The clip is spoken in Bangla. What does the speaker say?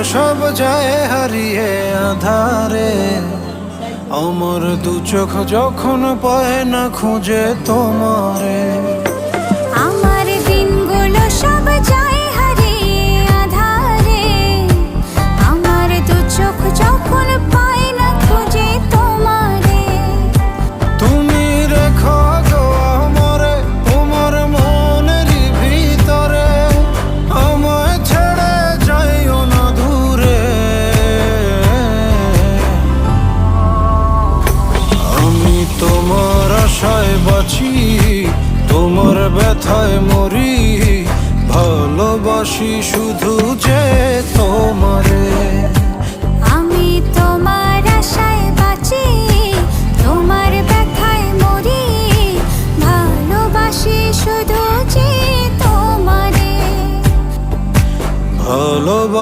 সব যায় হারিয়ে আধারে, আমার দু চোখ যখন পায় না খুঁজে তোমারে। আমার দিনগুলো সব যায় হারিয়ে আঁধারে, আমার দু চোখ যখন পায় না খুঁজে তোমারে। তুমি রেখো গো আমারে তোমার মনেরই ভিতরে, আমায় ছেড়ে যাইও না দূরে। আমি তোমার আশায় বাঁচি, তোমার ব্যথায় মরি, ভালোবাসি শুধু যে